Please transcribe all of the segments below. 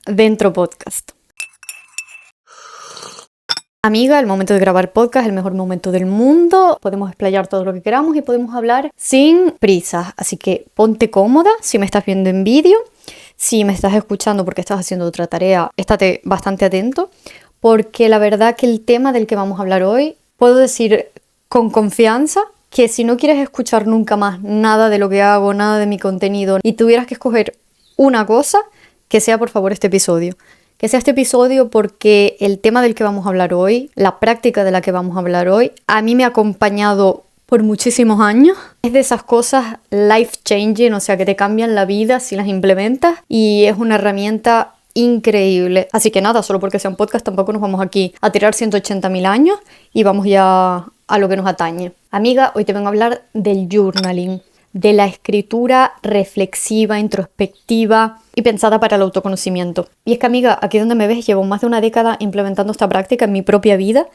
Dentro Podcast. Amiga, el momento de grabar podcast es el mejor momento del mundo. Podemos explayar todo lo que queramos y podemos hablar sin prisas. Así que ponte cómoda si me estás viendo en vídeo. Si me estás escuchando porque estás haciendo otra tarea, estate bastante atento. Porque la verdad que el tema del que vamos a hablar hoy, puedo decir con confianza que si no quieres escuchar nunca más nada de lo que hago, nada de mi contenido, y tuvieras que escoger una cosa, que sea por favor este episodio. Que sea este episodio porque el tema del que vamos a hablar hoy, la práctica de la que vamos a hablar hoy, a mí me ha acompañado por muchísimos años. Es de esas cosas life changing, o sea que te cambian la vida si las implementas, y es una herramienta increíble. Así que nada, solo porque sea un podcast tampoco nos vamos aquí a tirar 180.000 años y vamos ya a lo que nos atañe. Amiga, hoy te vengo a hablar del journaling, de la escritura reflexiva, introspectiva y pensada para el autoconocimiento. Y es que, amiga, aquí donde me ves, llevo más de una década implementando esta práctica en mi propia vida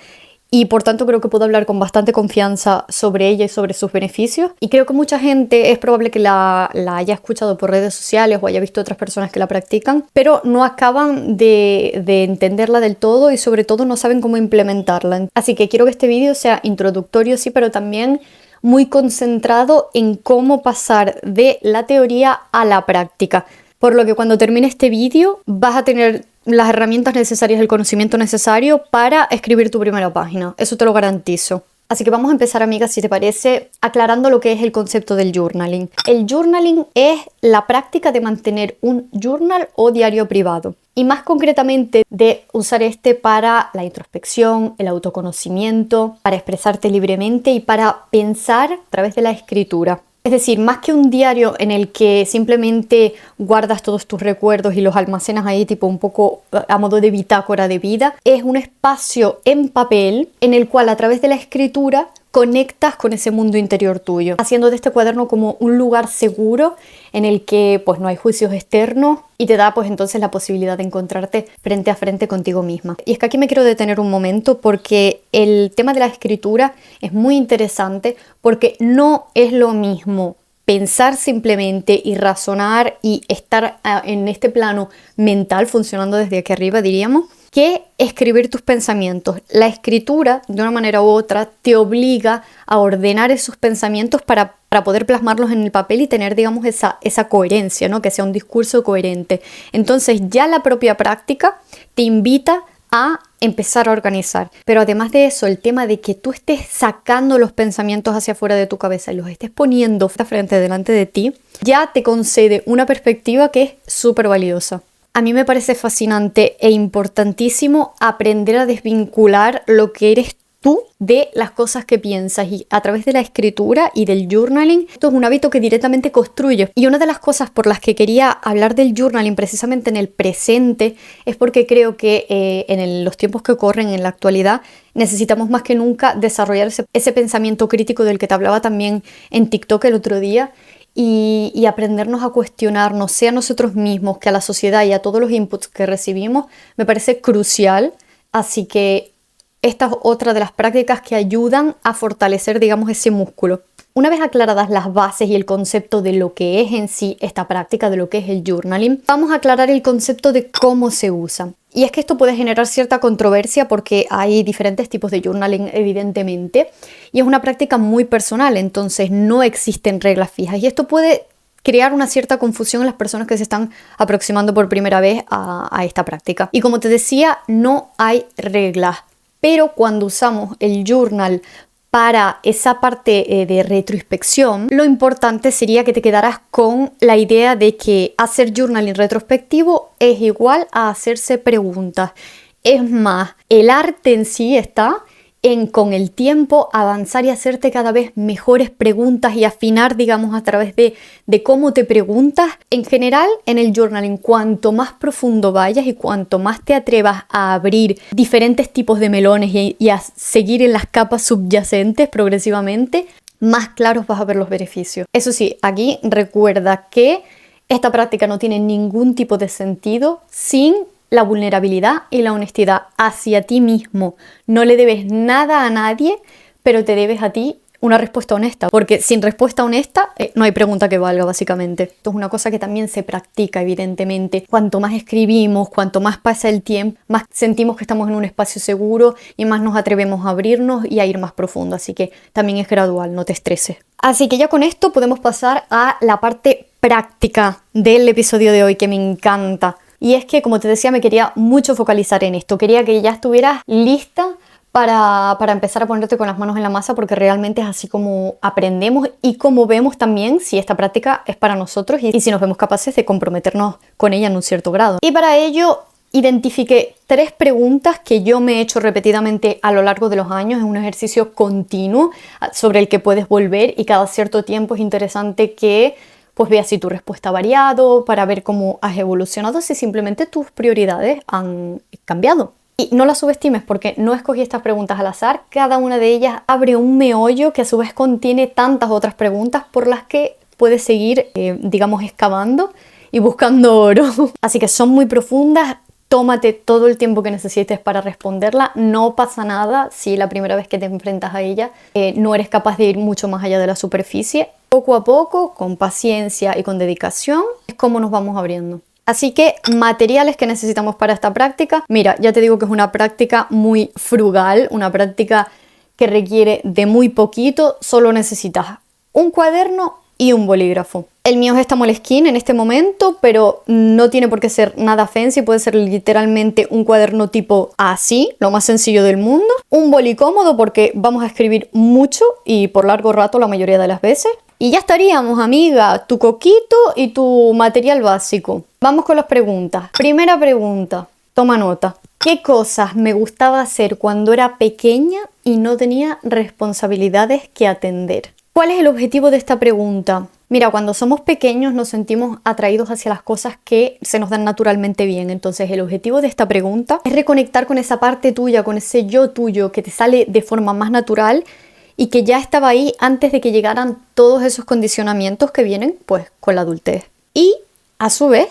y por tanto creo que puedo hablar con bastante confianza sobre ella y sobre sus beneficios. Y creo que mucha gente es probable que la haya escuchado por redes sociales o haya visto otras personas que la practican, pero no acaban de entenderla del todo y sobre todo no saben cómo implementarla. Así que quiero que este vídeo sea introductorio, sí, pero también muy concentrado en cómo pasar de la teoría a la práctica. Por lo que cuando termine este vídeo vas a tener las herramientas necesarias, el conocimiento necesario para escribir tu primera página. Eso te lo garantizo. Así que vamos a empezar, amiga, si te parece, aclarando lo que es el concepto del journaling. El journaling es la práctica de mantener un journal o diario privado. Y más concretamente de usar este para la introspección, el autoconocimiento, para expresarte libremente y para pensar a través de la escritura. Es decir, más que un diario en el que simplemente guardas todos tus recuerdos y los almacenas ahí tipo un poco a modo de bitácora de vida, es un espacio en papel en el cual a través de la escritura conectas con ese mundo interior tuyo, haciendo de este cuaderno como un lugar seguro en el que pues no hay juicios externos y te da pues entonces la posibilidad de encontrarte frente a frente contigo misma. Y es que aquí me quiero detener un momento porque el tema de la escritura es muy interesante porque no es lo mismo pensar simplemente y razonar y estar en este plano mental funcionando desde aquí arriba, diríamos, que escribir tus pensamientos. La escritura, de una manera u otra, te obliga a ordenar esos pensamientos para poder plasmarlos en el papel y tener, digamos, esa coherencia, ¿no? Que sea un discurso coherente. Entonces ya la propia práctica te invita a empezar a organizar. Pero además de eso, el tema de que tú estés sacando los pensamientos hacia afuera de tu cabeza y los estés poniendo frente delante de ti, ya te concede una perspectiva que es súper valiosa. A mí me parece fascinante e importantísimo aprender a desvincular lo que eres tú de las cosas que piensas, y a través de la escritura y del journaling, esto es un hábito que directamente construye. Y una de las cosas por las que quería hablar del journaling precisamente en el presente es porque creo que en los tiempos que corren en la actualidad necesitamos más que nunca desarrollar ese pensamiento crítico del que te hablaba también en TikTok el otro día. Y aprendernos a cuestionarnos, sea a nosotros mismos, que a la sociedad y a todos los inputs que recibimos, me parece crucial. Así que esta es otra de las prácticas que ayudan a fortalecer, digamos, ese músculo. Una vez aclaradas las bases y el concepto de lo que es en sí esta práctica, de lo que es el journaling, vamos a aclarar el concepto de cómo se usa. Y es que esto puede generar cierta controversia porque hay diferentes tipos de journaling, evidentemente, y es una práctica muy personal, entonces no existen reglas fijas. Y esto puede crear una cierta confusión en las personas que se están aproximando por primera vez a esta práctica. Y como te decía, no hay reglas, pero cuando usamos el journal para esa parte de retroinspección, lo importante sería que te quedaras con la idea de que hacer journaling retrospectivo es igual a hacerse preguntas. Es más, el arte en sí está en, con el tiempo, avanzar y hacerte cada vez mejores preguntas y afinar, digamos, a través de cómo te preguntas. En general, en el journaling, cuanto más profundo vayas y cuanto más te atrevas a abrir diferentes tipos de melones y a seguir en las capas subyacentes progresivamente, más claros vas a ver los beneficios. Eso sí, aquí recuerda que esta práctica no tiene ningún tipo de sentido sin la vulnerabilidad y la honestidad hacia ti mismo. No le debes nada a nadie, pero te debes a ti una respuesta honesta, porque sin respuesta honesta no hay pregunta que valga, básicamente. Esto es una cosa que también se practica, evidentemente. Cuanto más escribimos, cuanto más pasa el tiempo, más sentimos que estamos en un espacio seguro y más nos atrevemos a abrirnos y a ir más profundo. Así que también es gradual, no te estreses. Así que ya con esto podemos pasar a la parte práctica del episodio de hoy, que me encanta. Y es que, como te decía, me quería mucho focalizar en esto. Quería que ya estuvieras lista para empezar a ponerte con las manos en la masa, porque realmente es así como aprendemos y como vemos también si esta práctica es para nosotros y si nos vemos capaces de comprometernos con ella en un cierto grado. Y para ello identifiqué 3 preguntas que yo me he hecho repetidamente a lo largo de los años. Es un ejercicio continuo sobre el que puedes volver y cada cierto tiempo es interesante que pues veas si tu respuesta ha variado, para ver cómo has evolucionado, si simplemente tus prioridades han cambiado. Y no las subestimes, porque no escogí estas preguntas al azar. Cada una de ellas abre un meollo que a su vez contiene tantas otras preguntas por las que puedes seguir, digamos, excavando y buscando oro. Así que son muy profundas. Tómate todo el tiempo que necesites para responderla. No pasa nada si la primera vez que te enfrentas a ella no eres capaz de ir mucho más allá de la superficie. Poco a poco, con paciencia y con dedicación, es como nos vamos abriendo. Así que materiales que necesitamos para esta práctica. Mira, ya te digo que es una práctica muy frugal, una práctica que requiere de muy poquito. Solo necesitas un cuaderno y un bolígrafo. El mío es esta Moleskine en este momento, pero no tiene por qué ser nada fancy. Puede ser literalmente un cuaderno tipo así, lo más sencillo del mundo. Un boli cómodo porque vamos a escribir mucho y por largo rato la mayoría de las veces. Y ya estaríamos, amiga, tu coquito y tu material básico. Vamos con las preguntas. Primera pregunta, toma nota. ¿Qué cosas me gustaba hacer cuando era pequeña y no tenía responsabilidades que atender? ¿Cuál es el objetivo de esta pregunta? Mira, cuando somos pequeños nos sentimos atraídos hacia las cosas que se nos dan naturalmente bien. Entonces el objetivo de esta pregunta es reconectar con esa parte tuya, con ese yo tuyo que te sale de forma más natural y que ya estaba ahí antes de que llegaran todos esos condicionamientos que vienen pues con la adultez. Y a su vez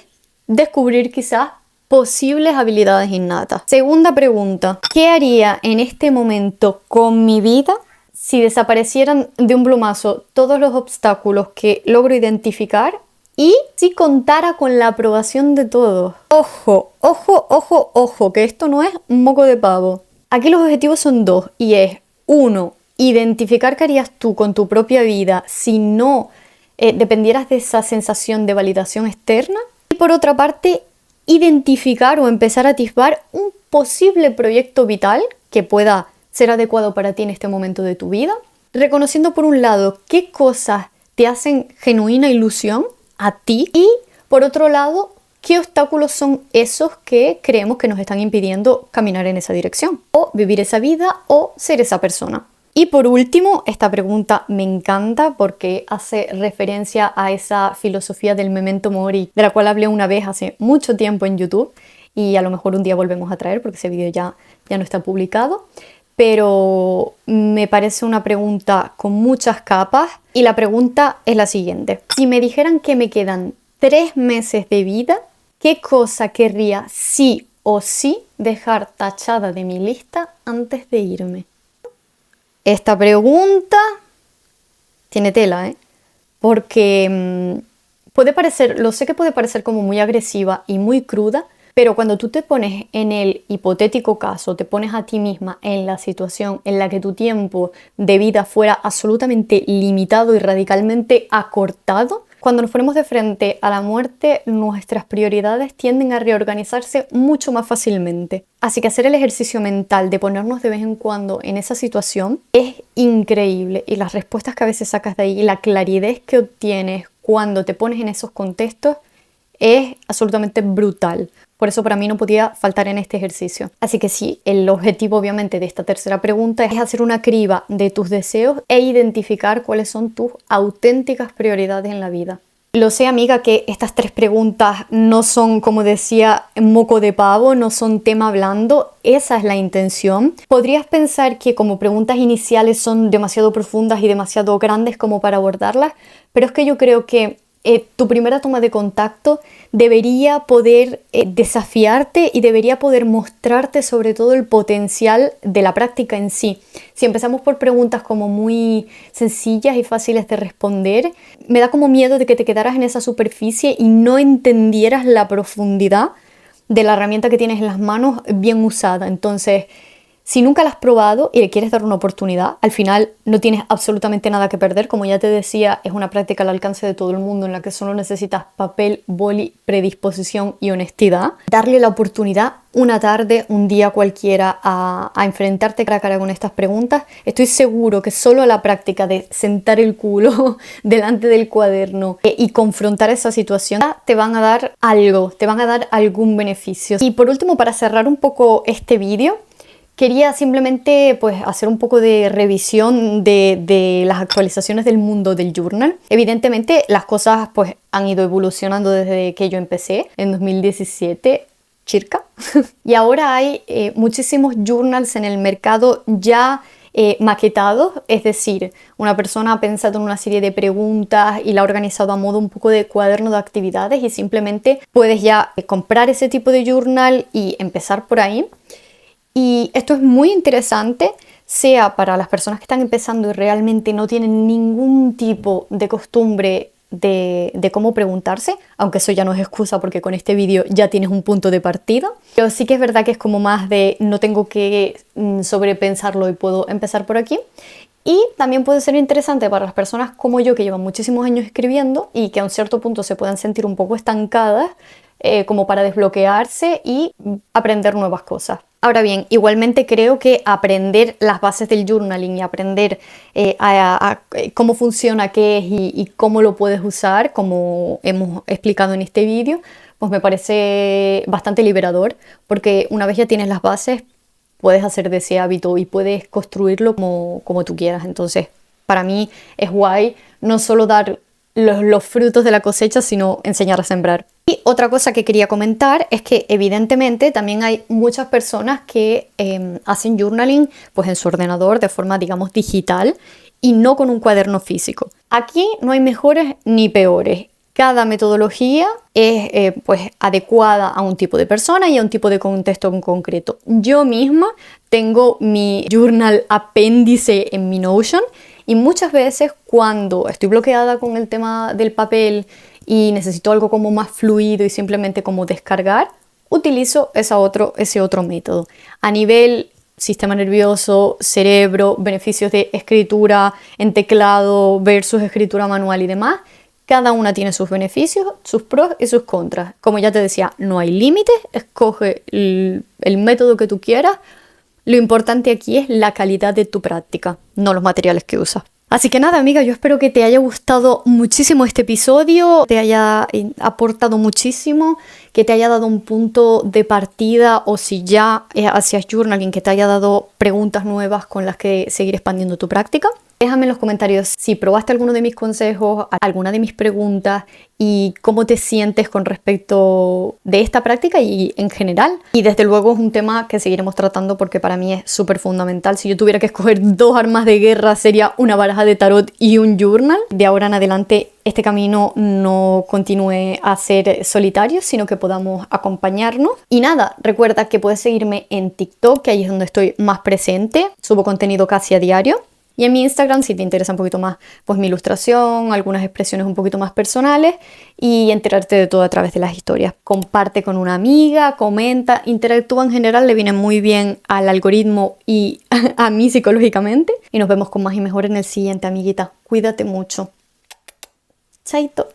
descubrir quizás posibles habilidades innatas. Segunda pregunta, ¿qué haría en este momento con mi vida si desaparecieran de un plumazo todos los obstáculos que logro identificar y si contara con la aprobación de todos? Ojo, ojo, ojo, ojo, que esto no es un moco de pavo. Aquí los objetivos son 2 y es 1, identificar qué harías tú con tu propia vida si no dependieras de esa sensación de validación externa. Y por otra parte, identificar o empezar a atisbar un posible proyecto vital que pueda ser adecuado para ti en este momento de tu vida, reconociendo por un lado qué cosas te hacen genuina ilusión a ti y por otro lado qué obstáculos son esos que creemos que nos están impidiendo caminar en esa dirección o vivir esa vida o ser esa persona. Y por último, esta pregunta me encanta porque hace referencia a esa filosofía del memento mori, de la cual hablé una vez hace mucho tiempo en YouTube y a lo mejor un día volvemos a traer porque ese vídeo ya no está publicado. Pero me parece una pregunta con muchas capas y la pregunta es la siguiente. Si me dijeran que me quedan 3 meses de vida, ¿qué cosa querría sí o sí dejar tachada de mi lista antes de irme? Esta pregunta tiene tela, porque puede parecer, lo sé que puede parecer como muy agresiva y muy cruda, pero cuando tú te pones en el hipotético caso, te pones a ti misma en la situación en la que tu tiempo de vida fuera absolutamente limitado y radicalmente acortado, cuando nos ponemos de frente a la muerte, nuestras prioridades tienden a reorganizarse mucho más fácilmente. Así que hacer el ejercicio mental de ponernos de vez en cuando en esa situación es increíble. Y las respuestas que a veces sacas de ahí, la claridad que obtienes cuando te pones en esos contextos, es absolutamente brutal. Por eso para mí no podía faltar en este ejercicio. Así que sí, el objetivo obviamente de esta tercera pregunta es hacer una criba de tus deseos e identificar cuáles son tus auténticas prioridades en la vida. Lo sé, amiga, que estas 3 preguntas no son, como decía, moco de pavo, no son tema blando. Esa es la intención. Podrías pensar que como preguntas iniciales son demasiado profundas y demasiado grandes como para abordarlas, pero es que yo creo que tu primera toma de contacto debería poder desafiarte y debería poder mostrarte sobre todo el potencial de la práctica en sí. Si empezamos por preguntas como muy sencillas y fáciles de responder, me da como miedo de que te quedaras en esa superficie y no entendieras la profundidad de la herramienta que tienes en las manos bien usada. Entonces, si nunca la has probado y le quieres dar una oportunidad, al final no tienes absolutamente nada que perder. Como ya te decía, es una práctica al alcance de todo el mundo en la que solo necesitas papel, boli, predisposición y honestidad. Darle la oportunidad una tarde, un día cualquiera a enfrentarte cara a cara con estas preguntas. Estoy seguro que solo la práctica de sentar el culo delante del cuaderno y confrontar esa situación te van a dar algo, te van a dar algún beneficio. Y por último, para cerrar un poco este vídeo, quería simplemente pues, hacer un poco de revisión de las actualizaciones del mundo del journal. Evidentemente las cosas pues, han ido evolucionando desde que yo empecé en 2017, circa. Y ahora hay muchísimos journals en el mercado ya maquetados, es decir, una persona ha pensado en una serie de preguntas y la ha organizado a modo un poco de cuaderno de actividades y simplemente puedes ya comprar ese tipo de journal y empezar por ahí. Y esto es muy interesante, sea para las personas que están empezando y realmente no tienen ningún tipo de costumbre de cómo preguntarse, aunque eso ya no es excusa porque con este vídeo ya tienes un punto de partida. Pero sí que es verdad que es como más de no tengo que sobrepensarlo y puedo empezar por aquí. Y también puede ser interesante para las personas como yo que llevan muchísimos años escribiendo y que a un cierto punto se puedan sentir un poco estancadas, como para desbloquearse y aprender nuevas cosas. Ahora bien, igualmente creo que aprender las bases del journaling y aprender cómo funciona, qué es y cómo lo puedes usar, como hemos explicado en este vídeo, pues me parece bastante liberador, porque una vez ya tienes las bases, puedes hacer de ese hábito y puedes construirlo como tú quieras. Entonces, para mí es guay no solo dar los frutos de la cosecha, sino enseñar a sembrar. Y otra cosa que quería comentar es que evidentemente también hay muchas personas que hacen journaling pues en su ordenador de forma, digamos, digital y no con un cuaderno físico. Aquí no hay mejores ni peores. Cada metodología es pues adecuada a un tipo de persona y a un tipo de contexto en concreto. Yo misma tengo mi journal apéndice en mi Notion y muchas veces cuando estoy bloqueada con el tema del papel y necesito algo como más fluido y simplemente como descargar, utilizo ese otro método. A nivel sistema nervioso, cerebro, beneficios de escritura en teclado versus escritura manual y demás, cada una tiene sus beneficios, sus pros y sus contras. Como ya te decía, no hay límites, escoge el método que tú quieras. Lo importante aquí es la calidad de tu práctica, no los materiales que usas. Así que nada, amiga, yo espero que te haya gustado muchísimo este episodio, te haya aportado muchísimo, que te haya dado un punto de partida o si ya hacías journaling, que te haya dado preguntas nuevas con las que seguir expandiendo tu práctica. Déjame en los comentarios si probaste alguno de mis consejos, alguna de mis preguntas y cómo te sientes con respecto de esta práctica y en general. Y desde luego es un tema que seguiremos tratando porque para mí es súper fundamental. Si yo tuviera que escoger dos armas de guerra sería una baraja de tarot y un journal. De ahora en adelante este camino no continúe a ser solitario, sino que podamos acompañarnos. Y nada, recuerda que puedes seguirme en TikTok, que ahí es donde estoy más presente. Subo contenido casi a diario. Y en mi Instagram, si te interesa un poquito más, pues mi ilustración, algunas expresiones un poquito más personales y enterarte de todo a través de las historias. Comparte con una amiga, comenta, interactúa en general, le viene muy bien al algoritmo y a mí psicológicamente. Y nos vemos con más y mejor en el siguiente, amiguita. Cuídate mucho. Chaito.